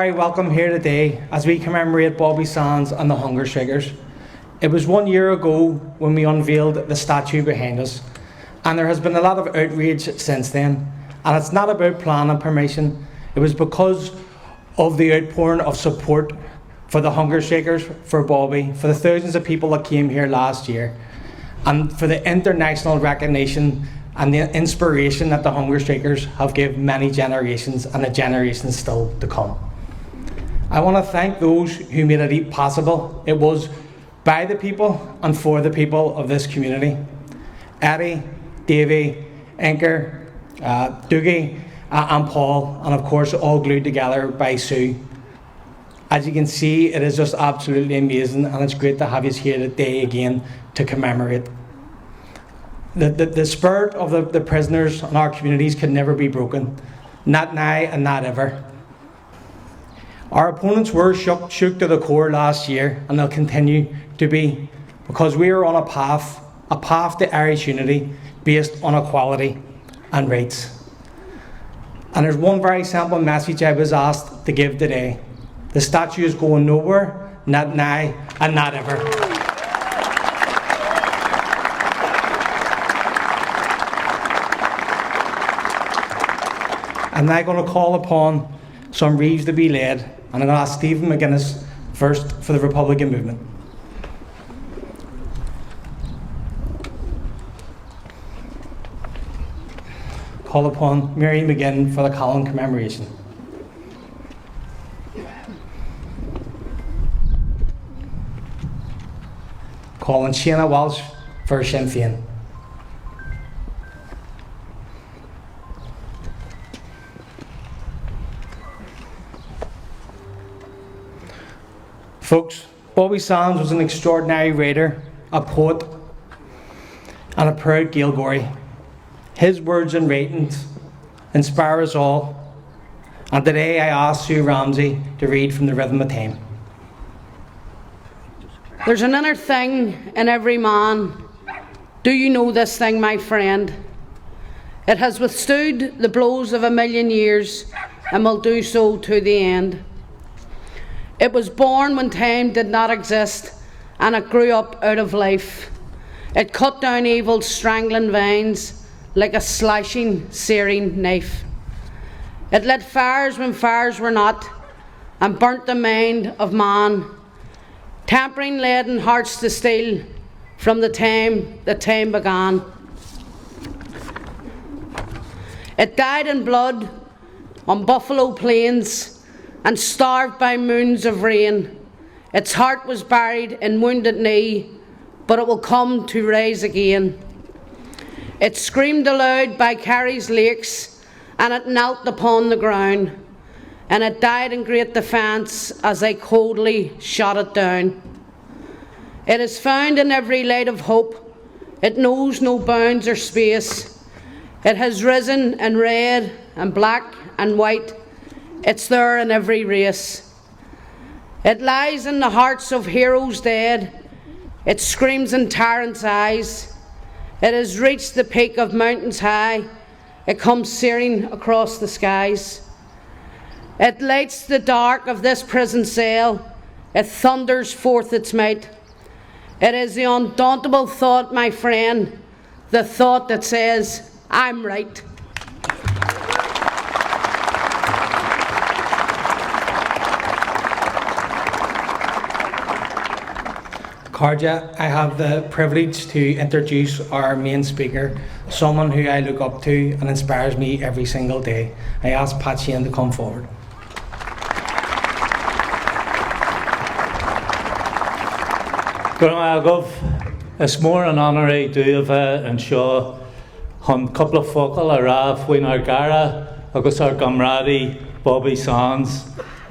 Very welcome here today as we commemorate Bobby Sands and the hunger strikers. It was 1 year ago when we unveiled the statue behind us, and there has been a lot of outrage since then. And it's not about plan and permission, it was because of the outpouring of support for the hunger strikers, for Bobby, for the thousands of people that came here last year, and for the international recognition and the inspiration that the hunger strikers have given many generations and the generations still to come. I want to thank those who made it possible. It was by the people and for the people of this community. Eddie, Davey, Inker, Dougie and Paul, and of course all glued together by Sue. As you can see, it is just absolutely amazing, and it's great to have you here today again to commemorate. The spirit of the prisoners in our communities can never be broken, not now and not ever. Our opponents were shook to the core last year, and they'll continue to be, because we are on a path to Irish unity based on equality and rights. And there's one very simple message I was asked to give today. The statue is going nowhere, not now and not ever. I'm now going to call upon some reeves to be led, and I'm going to ask Stephen McGuinness first for the Republican movement. Call upon Mary McGinn for the Callan commemoration. Call on Shana Walsh for Sinn Féin. Folks, Bobby Sands was an extraordinary writer, a poet, and a proud Gaelgory. His words and writings inspire us all. And today I ask Sue Ramsey to read from the Rhythm of Time. There's an inner thing in every man. Do you know this thing, my friend? It has withstood the blows of 1,000,000 years and will do so to the end. It was born when time did not exist, and it grew up out of life. It cut down evil's strangling veins like a slashing, searing knife. It lit fires when fires were not, and burnt the mind of man, tempering leaden hearts to steel from the time that time began. It died in blood on buffalo plains and starved by moons of rain. Its heart was buried in wounded knee, but it will come to rise again. It screamed aloud by Kerry's lakes, and it knelt upon the ground, and it died in great defiance as they coldly shot it down. It is found in every light of hope. It knows no bounds or space. It has risen in red and black and white. It's there in every race. It lies in the hearts of heroes dead. It screams in tyrants' eyes. It has reached the peak of mountains high. It comes searing across the skies. It lights the dark of this prison cell. It thunders forth its might. It is the undauntable thought, my friend, the thought that says, I'm right. Carja, I have the privilege to introduce our main speaker, someone who I look up to and inspires me every single day. I ask Pat Sheehan to come forward. Gurmagov, it's more an honour I do of and sure on couple of focal araf when our gara agus our comrade Bobby Sands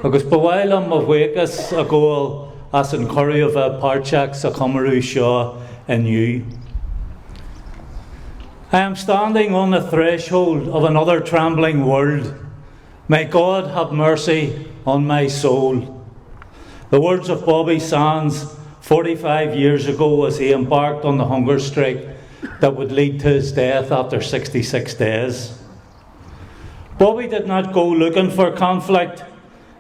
agus bawailam of wakas a goal as in curry of a parchak sa Comaru Shaw and you. I am standing on the threshold of another trembling world. May God have mercy on my soul. The words of Bobby Sands 45 years ago as he embarked on the hunger strike that would lead to his death after 66 days. Bobby did not go looking for conflict.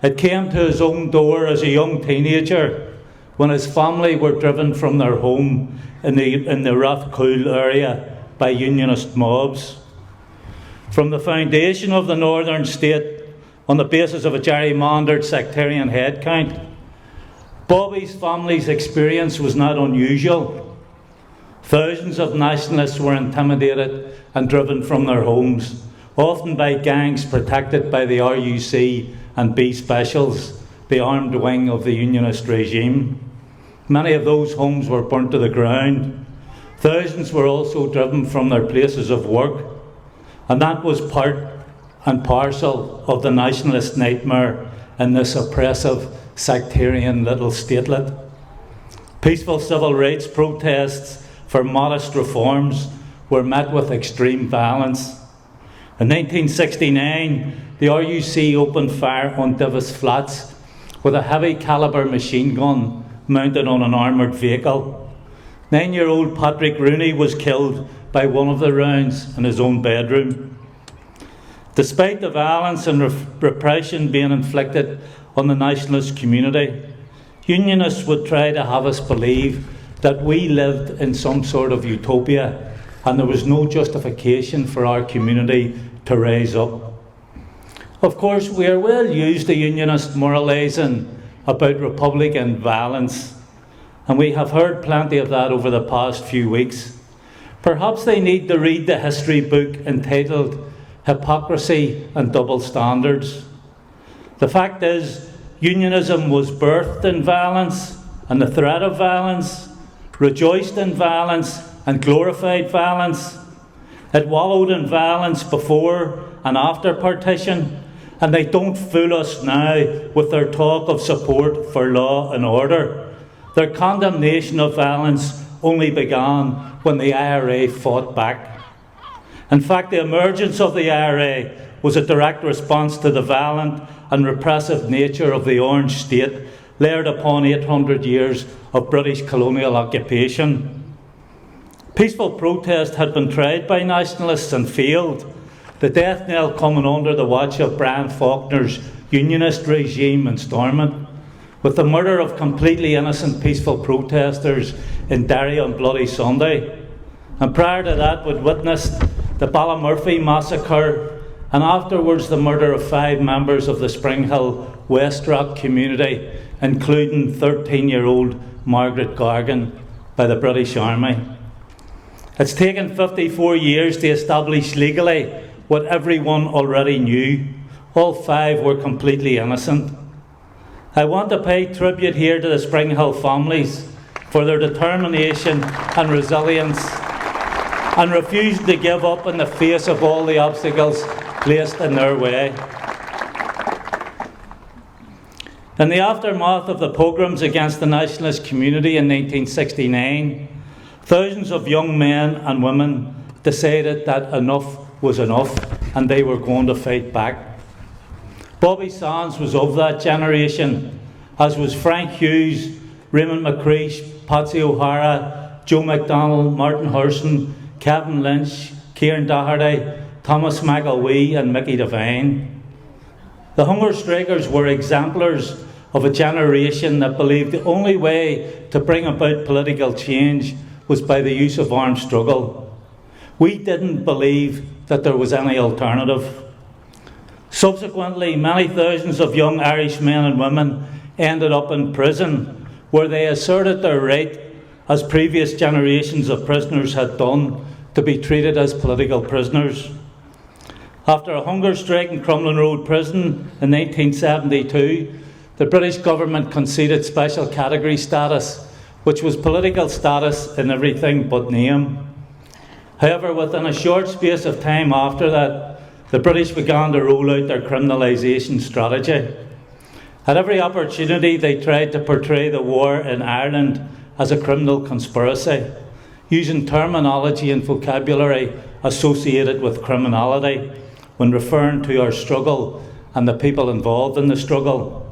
It came to his own door as a young teenager when his family were driven from their home in the Rathcoole area by Unionist mobs. From the foundation of the Northern State on the basis of a gerrymandered sectarian head count, Bobby's family's experience was not unusual. Thousands of nationalists were intimidated and driven from their homes, often by gangs protected by the RUC and B Specials, the armed wing of the Unionist regime. Many of those homes were burnt to the ground. Thousands were also driven from their places of work, and that was part and parcel of the nationalist nightmare in this oppressive, sectarian little statelet. Peaceful civil rights protests for modest reforms were met with extreme violence. In 1969, the RUC opened fire on Divis Flats with a heavy calibre machine gun mounted on an armoured vehicle. 9-year-old Patrick Rooney was killed by one of the rounds in his own bedroom. Despite the violence and repression being inflicted on the nationalist community, Unionists would try to have us believe that we lived in some sort of utopia and there was no justification for our community to rise up. Of course, we are well used to Unionist moralising about Republican violence, and we have heard plenty of that over the past few weeks. Perhaps they need to read the history book entitled Hypocrisy and Double Standards. The fact is, Unionism was birthed in violence and the threat of violence, rejoiced in violence and glorified violence. It wallowed in violence before and after partition, and they don't fool us now with their talk of support for law and order. Their condemnation of violence only began when the IRA fought back. In fact, the emergence of the IRA was a direct response to the violent and repressive nature of the Orange State, layered upon 800 years of British colonial occupation. Peaceful protest had been tried by nationalists and failed, the death knell coming under the watch of Brian Faulkner's Unionist regime in Stormont, with the murder of completely innocent peaceful protesters in Derry on Bloody Sunday. And prior to that, we'd witnessed the Ballymurphy massacre, and afterwards the murder of 5 members of the Springhill West Rock community, including 13-year-old Margaret Gargan, by the British Army. It's taken 54 years to establish legally what everyone already knew. All 5 were completely innocent. I want to pay tribute here to the Springhill families for their determination and resilience and refusing to give up in the face of all the obstacles placed in their way. In the aftermath of the pogroms against the nationalist community in 1969, thousands of young men and women decided that enough was enough and they were going to fight back. Bobby Sands was of that generation, as was Frank Hughes, Raymond McCreesh, Patsy O'Hara, Joe MacDonald, Martin Hurson, Kevin Lynch, Kieran Doherty, Thomas McElwee and Mickey Devine. The hunger strikers were exemplars of a generation that believed the only way to bring about political change was by the use of armed struggle. We didn't believe that there was any alternative. Subsequently, many thousands of young Irish men and women ended up in prison, where they asserted their right, as previous generations of prisoners had done, to be treated as political prisoners. After a hunger strike in Crumlin Road Prison in 1972, the British government conceded special category status, which was political status in everything but name. However, within a short space of time after that, the British began to roll out their criminalisation strategy. At every opportunity, they tried to portray the war in Ireland as a criminal conspiracy, using terminology and vocabulary associated with criminality when referring to our struggle and the people involved in the struggle.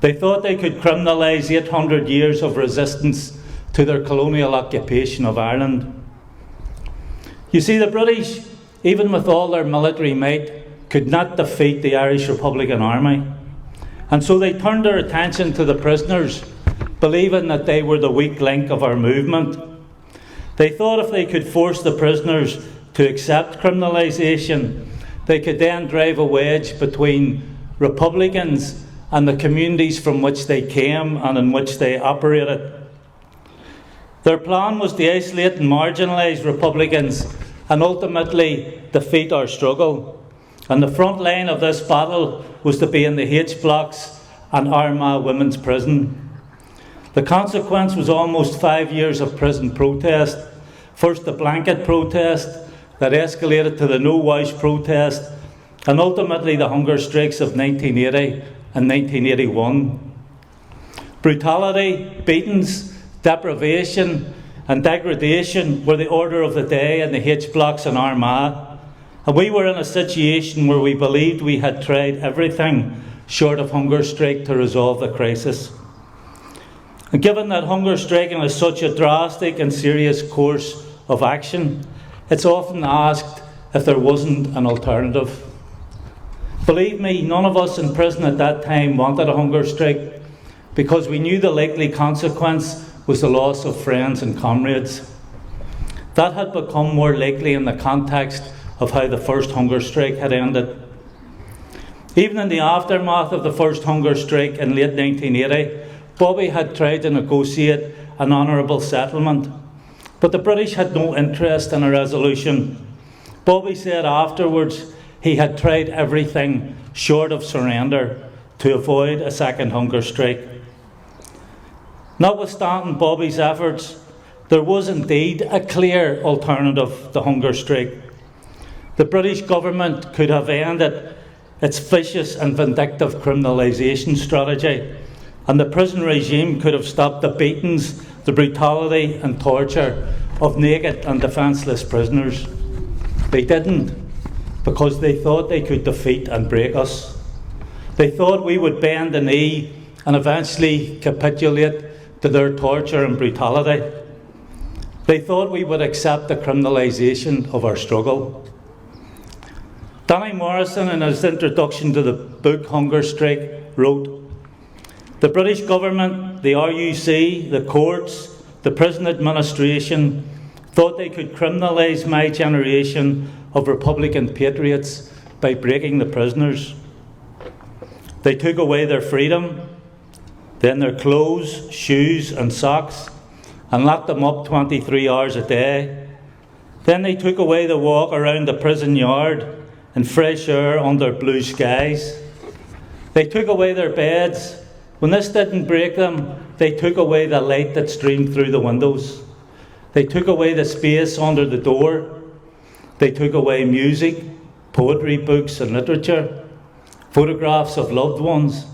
They thought they could criminalise 800 years of resistance to their colonial occupation of Ireland. You see, the British, even with all their military might, could not defeat the Irish Republican Army. And so they turned their attention to the prisoners, believing that they were the weak link of our movement. They thought if they could force the prisoners to accept criminalisation, they could then drive a wedge between Republicans and the communities from which they came and in which they operated. Their plan was to isolate and marginalise Republicans and ultimately defeat our struggle. And the front line of this battle was to be in the H blocks and Armagh Women's Prison. The consequence was almost 5 years of prison protest. First the blanket protest that escalated to the no wash protest, and ultimately the hunger strikes of 1980 and 1981. Brutality, beatings, deprivation and degradation were the order of the day in the H blocks in Armagh, and we were in a situation where we believed we had tried everything short of hunger strike to resolve the crisis. And given that hunger striking is such a drastic and serious course of action, it's often asked if there wasn't an alternative. Believe me, none of us in prison at that time wanted a hunger strike because we knew the likely consequence was the loss of friends and comrades. That had become more likely in the context of how the first hunger strike had ended. Even in the aftermath of the first hunger strike in late 1980, Bobby had tried to negotiate an honourable settlement, but the British had no interest in a resolution. Bobby said afterwards he had tried everything short of surrender to avoid a second hunger strike. Notwithstanding Bobby's efforts, there was indeed a clear alternative to hunger strike. The British government could have ended its vicious and vindictive criminalisation strategy, and the prison regime could have stopped the beatings, the brutality and torture of naked and defenceless prisoners. They didn't, because they thought they could defeat and break us. They thought we would bend the knee and eventually capitulate to their torture and brutality. They thought we would accept the criminalisation of our struggle. Danny Morrison, in his introduction to the book Hunger Strike, wrote, "The British government, the RUC, the courts, the prison administration thought they could criminalise my generation of Republican patriots by breaking the prisoners. They took away their freedom, then their clothes, shoes and socks, and locked them up 23 hours a day. Then they took away the walk around the prison yard in fresh air under blue skies. They took away their beds. When this didn't break them, they took away the light that streamed through the windows. They took away the space under the door. They took away music, poetry, books and literature, photographs of loved ones,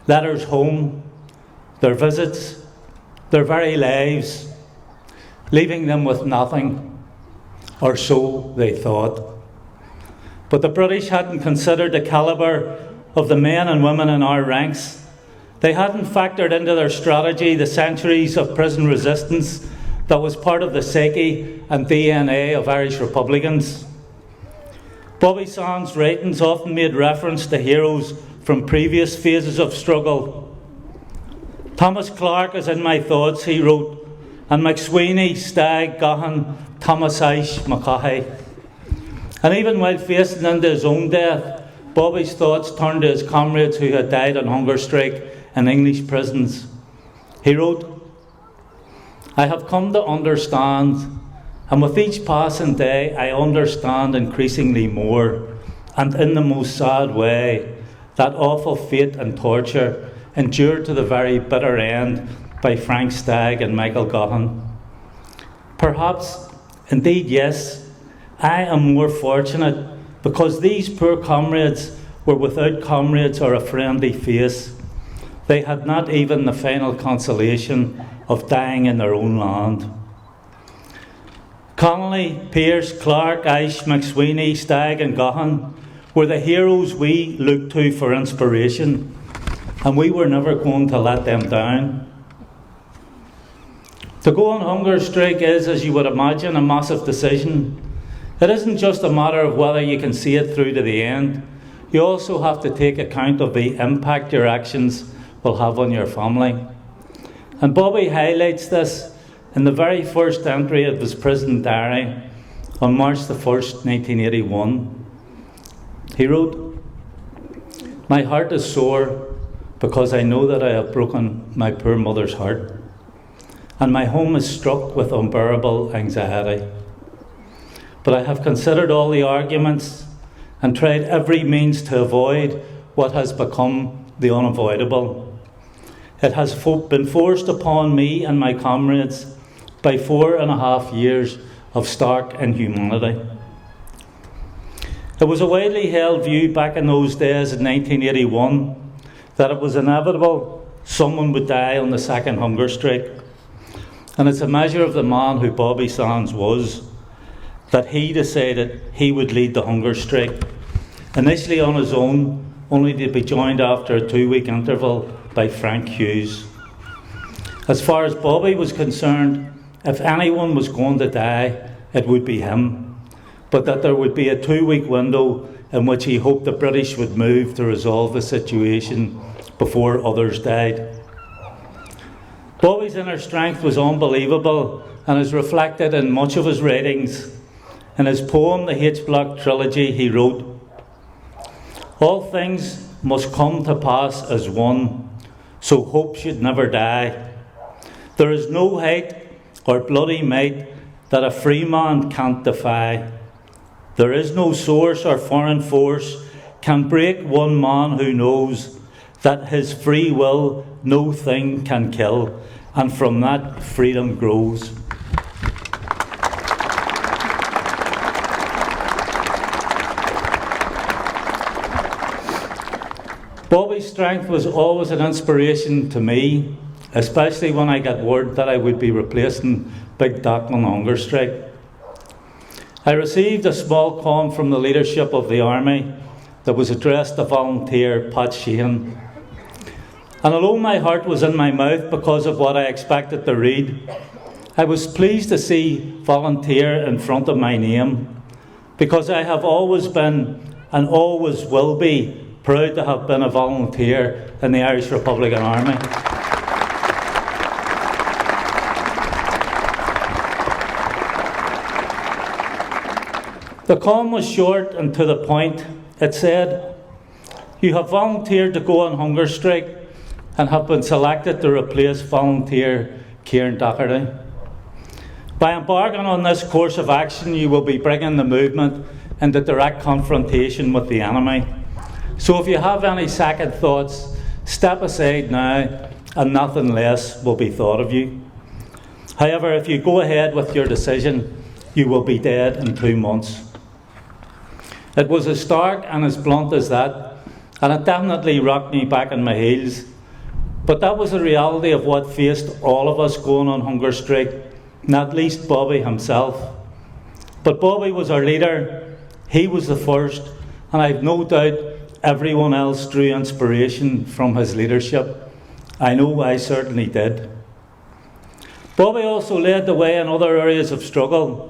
letters home, their visits, their very lives, leaving them with nothing, or so they thought. But the British hadn't considered the calibre of the men and women in our ranks. They hadn't factored into their strategy the centuries of prison resistance that was part of the psyche and DNA of Irish Republicans. Bobby Sands' writings often made reference to heroes from previous phases of struggle. Thomas Clark is in my thoughts, he wrote, and McSweeney, Stagg, Gahan, Thomas Ashe, McCaughey. And even while facing into his own death, Bobby's thoughts turned to his comrades who had died on hunger strike in English prisons. He wrote, "I have come to understand, and with each passing day I understand increasingly more, and in the most sad way, that awful fate and torture endured to the very bitter end by Frank Stagg and Michael Gahan. Perhaps, indeed yes, I am more fortunate because these poor comrades were without comrades or a friendly face. They had not even the final consolation of dying in their own land." Connolly, Pearse, Clark, Ashe, McSweeney, Stagg and Gahan were the heroes we looked to for inspiration, and we were never going to let them down. To go on hunger strike is, as you would imagine, a massive decision. It isn't just a matter of whether you can see it through to the end. you also have to take account of the impact your actions will have on your family. And Bobby highlights this in the very first entry of his prison diary on March the 1st, 1981. He wrote, "My heart is sore because I know that I have broken my poor mother's heart, and my home is struck with unbearable anxiety. But I have considered all the arguments and tried every means to avoid what has become the unavoidable. It has been forced upon me and my comrades by 4.5 years of stark inhumanity." It was a widely held view back in those days in 1981 that it was inevitable someone would die on the second hunger strike. And it's a measure of the man who Bobby Sands was, that he decided he would lead the hunger strike, initially on his own, only to be joined after a 2-week interval by Frank Hughes. As far as Bobby was concerned, if anyone was going to die, it would be him, but that there would be a 2-week window in which he hoped the British would move to resolve the situation before others died. Bobby's inner strength was unbelievable and is reflected in much of his writings. In his poem, The H-Block Trilogy, he wrote, "All things must come to pass as one, so hope should never die. There is no height or bloody might that a free man can't defy. There is no source or foreign force can break one man who knows that his free will no thing can kill, and from that freedom grows." Bobby's strength was always an inspiration to me, especially when I got word that I would be replacing Big Doc on the hunger strike. I received a small column from the leadership of the army that was addressed to volunteer Pat Sheehan. And although my heart was in my mouth because of what I expected to read, I was pleased to see volunteer in front of my name, because I have always been and always will be proud to have been a volunteer in the Irish Republican Army. The column was short and to the point. It said, "You have volunteered to go on hunger strike and have been selected to replace volunteer Kieran Doherty. By embarking on this course of action, you will be bringing the movement into direct confrontation with the enemy. So if you have any second thoughts, step aside now and nothing less will be thought of you. However, if you go ahead with your decision, you will be dead in 2 months." It was as stark and as blunt as that, and it definitely rocked me back on my heels. But that was the reality of what faced all of us going on hunger strike, not least Bobby himself. But Bobby was our leader, he was the first, and I've no doubt everyone else drew inspiration from his leadership. I know I certainly did. Bobby also led the way in other areas of struggle.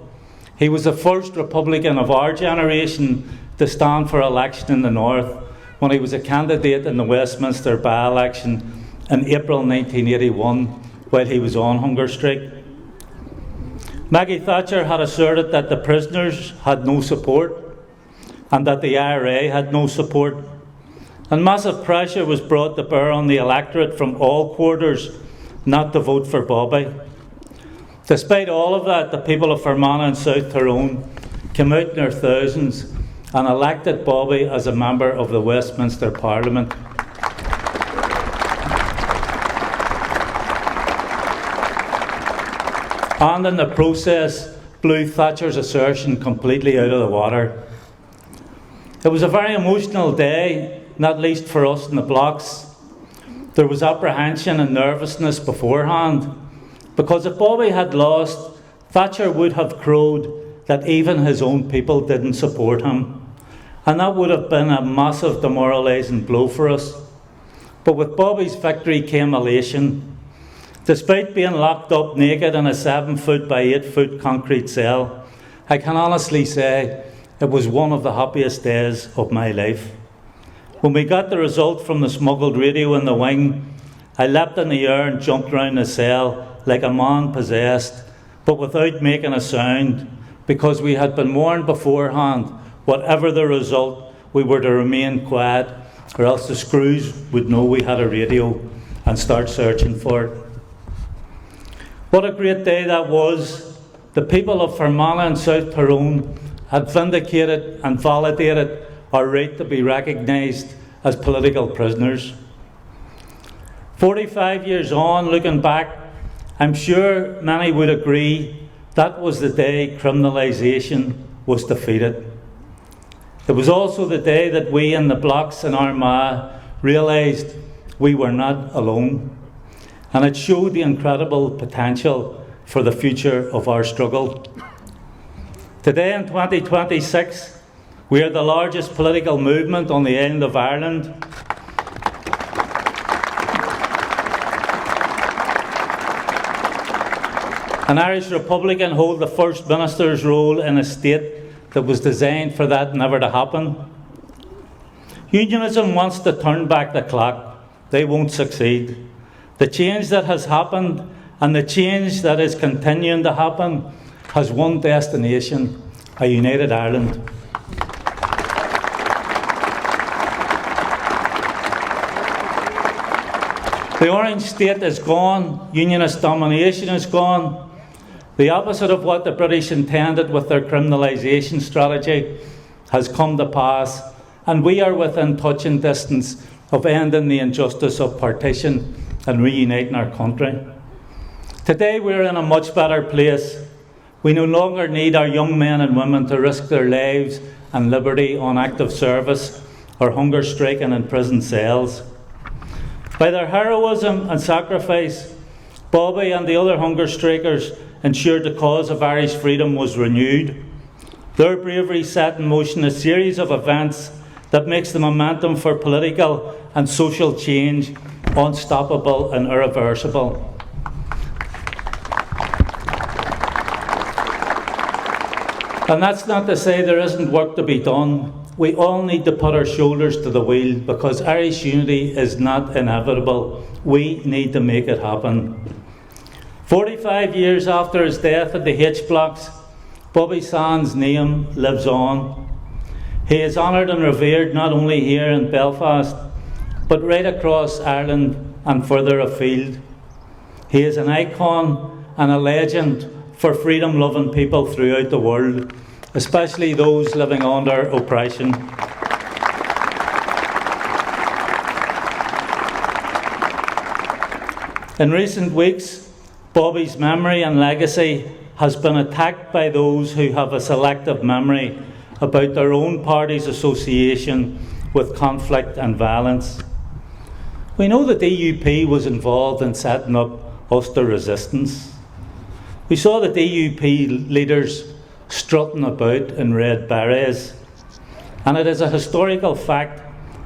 He was the first Republican of our generation to stand for election in the North when he was a candidate in the Westminster by-election in April 1981 while he was on hunger strike. Maggie Thatcher had asserted that the prisoners had no support and that the IRA had no support, and massive pressure was brought to bear on the electorate from all quarters not to vote for Bobby. Despite all of that, the people of Fermanagh and South Tyrone came out in their thousands and elected Bobby as a member of the Westminster Parliament. And in the process, blew Thatcher's assertion completely out of the water. It was a very emotional day, not least for us in the blocks. There was apprehension and nervousness beforehand, because if Bobby had lost, Thatcher would have crowed that even his own people didn't support him. And that would have been a massive demoralising blow for us. But with Bobby's victory came elation. Despite being locked up naked in a 7-foot by 8-foot concrete cell, I can honestly say it was one of the happiest days of my life. When we got the result from the smuggled radio in the wing, I leapt in the air and jumped round the cell like a man possessed, but without making a sound, because we had been warned beforehand, whatever the result, we were to remain quiet, or else the screws would know we had a radio and start searching for it. What a great day that was. The people of Fermanagh and South Tyrone had vindicated and validated our right to be recognised as political prisoners. 45 years on, looking back, I'm sure many would agree that was the day criminalisation was defeated. It was also the day that we in the blocks in Armagh realised we were not alone, and it showed the incredible potential for the future of our struggle. Today in 2026, we are the largest political movement on the island of Ireland. An Irish Republican hold the First Minister's role in a state that was designed for that never to happen. Unionism wants to turn back the clock. They won't succeed. The change that has happened and the change that is continuing to happen has one destination: a united Ireland. The Orange State is gone. Unionist domination is gone. The opposite of what the British intended with their criminalisation strategy has come to pass, and we are within touching distance of ending the injustice of partition and reuniting our country. Today we're in a much better place. We no longer need our young men and women to risk their lives and liberty on active service or hunger striking in prison cells. By their heroism and sacrifice, Bobby and the other hunger strikers ensured the cause of Irish freedom was renewed. Their bravery set in motion a series of events that makes the momentum for political and social change unstoppable and irreversible. And that's not to say there isn't work to be done. We all need to put our shoulders to the wheel, because Irish unity is not inevitable. We need to make it happen. 45 years after his death at the H-Blocks, Bobby Sands' name lives on. He is honoured and revered not only here in Belfast, but right across Ireland and further afield. He is an icon and a legend for freedom-loving people throughout the world, especially those living under oppression. In recent weeks, Bobby's memory and legacy has been attacked by those who have a selective memory about their own party's association with conflict and violence. We know that the DUP was involved in setting up Ulster Resistance. We saw the DUP leaders strutting about in red berets, and it is a historical fact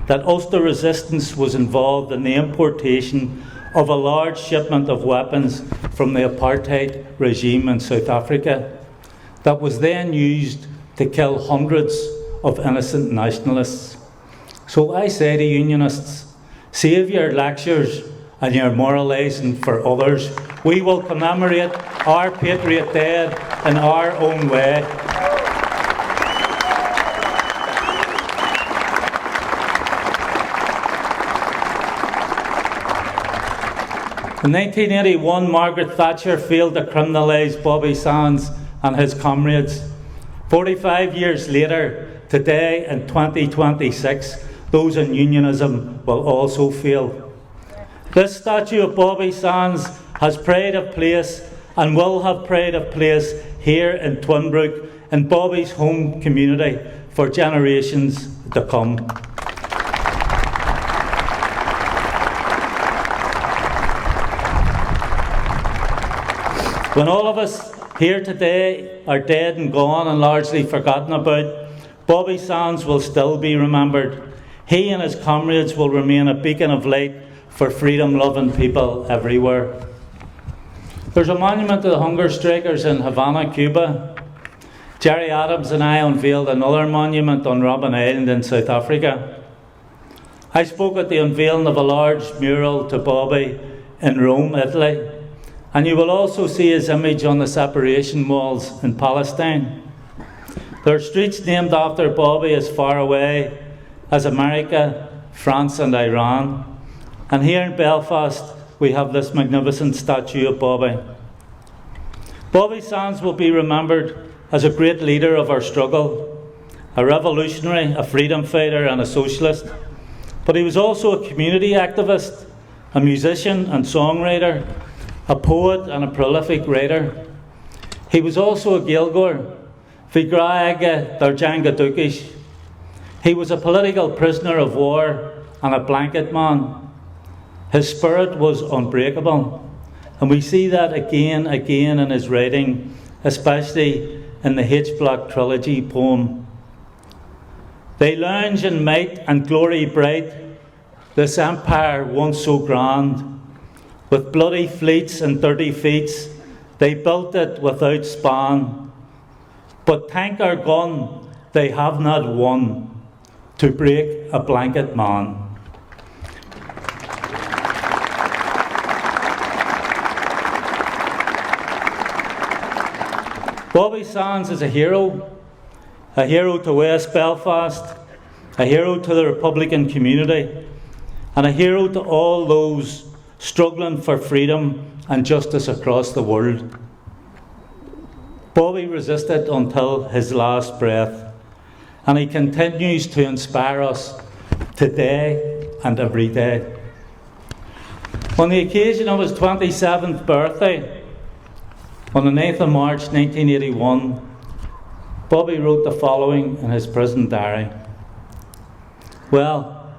that Ulster Resistance was involved in the importation of a large shipment of weapons from the apartheid regime in South Africa that was then used to kill hundreds of innocent nationalists. So I say to Unionists, save your lectures and your moralising for others. We will commemorate our patriot dead in our own way. In 1981, Margaret Thatcher failed to criminalise Bobby Sands and his comrades. 45 years later, today in 2026, those in unionism will also fail. This statue of Bobby Sands has pride of place and will have pride of place here in Twinbrook, in Bobby's home community, for generations to come. When all of us here today are dead and gone and largely forgotten about, Bobby Sands will still be remembered. He and his comrades will remain a beacon of light for freedom-loving people everywhere. There's a monument to the hunger strikers in Havana, Cuba. Jerry Adams and I unveiled another monument on Robben Island in South Africa. I spoke at the unveiling of a large mural to Bobby in Rome, Italy, and you will also see his image on the separation walls in Palestine. There are streets named after Bobby as far away as America, France and Iran. And here in Belfast, we have this magnificent statue of Bobby. Bobby Sands will be remembered as a great leader of our struggle, a revolutionary, a freedom fighter and a socialist. But he was also a community activist, a musician and songwriter, a poet and a prolific writer. He was also a Gaeilgeoir, Bhí gra aige dar Janga Dukish. He was a political prisoner of war and a blanket man. His spirit was unbreakable, and we see that again in his writing, especially in the H-Block trilogy poem. They lounge in might and glory bright, this empire once so grand. With bloody fleets and dirty feats, they built it without span. But tank or gun, they have not won to break a blanket man. Bobby Sands is a hero to West Belfast, a hero to the Republican community, and a hero to all those struggling for freedom and justice across the world. Bobby resisted until his last breath, and he continues to inspire us today and every day. On the occasion of his 27th birthday, on the 9th of March 1981, Bobby wrote the following in his prison diary. Well,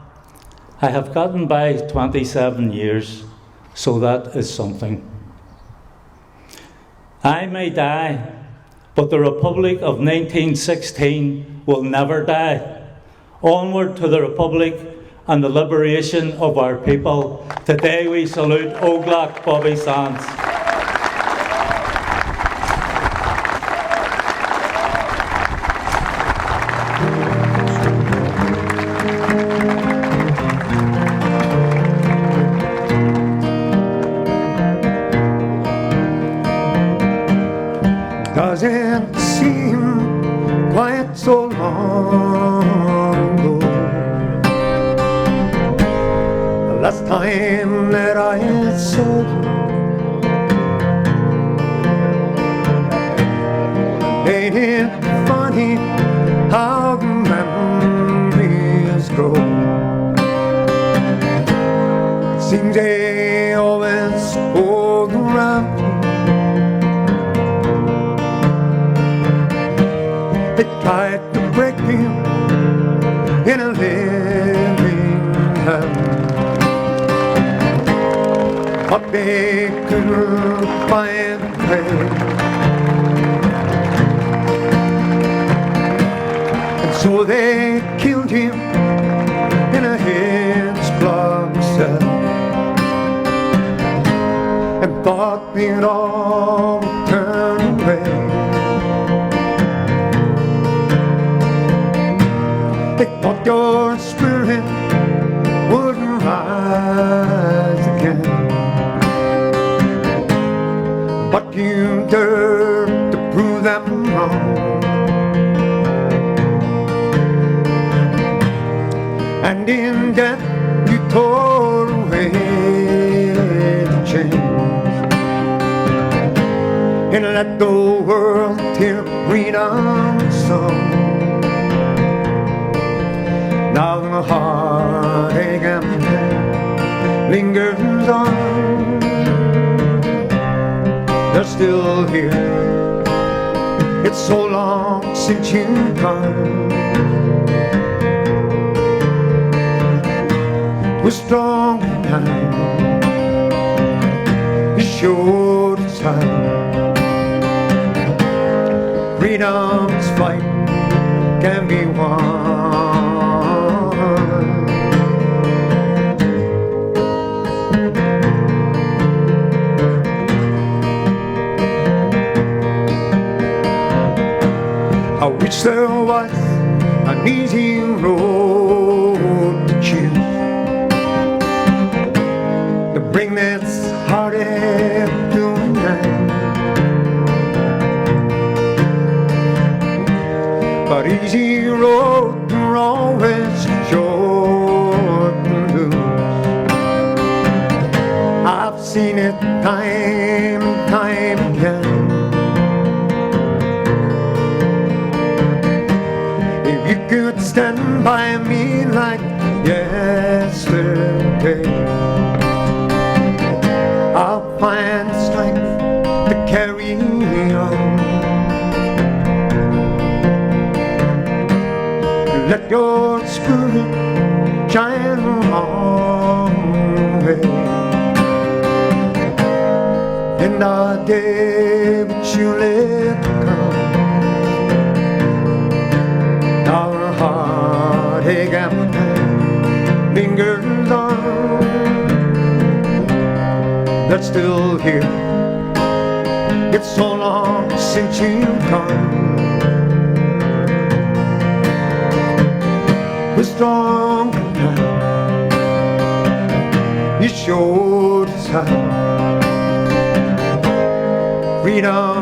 I have gotten by 27 years, so that is something. I may die, but the Republic of 1916 will never die. Onward to the Republic and the liberation of our people. Today we salute Oglach Bobby Sands. Doesn't seem quite so long ago, the last time that I saw you. Ain't it funny how the memories grow? Seems they always hold around. They tried to break me in a living hell, but they couldn't find a way. And so they killed him in a H-Block cell, and thought we'd all turn away. They thought your spirit would rise again, but you dared to prove them wrong. And in death you tore away the chains and let the world hear freedom's song. Now the heartache and pain lingers on. They're still here. It's so long since you've gone. We're strong now. You showed us how. Freedom's fight can be won. I wish there was an easy road to choose, it's hard doing that, but easy road to always short and loose. I've seen it time and time again. If you could stand by me like yesterday, I'll find the strength to carry on. Let your spirit shine on me in the day which you let come. Our heartache and pain lingers on, that's still here. It's so long since you've gone. We're stronger now. You showed us how. Freedom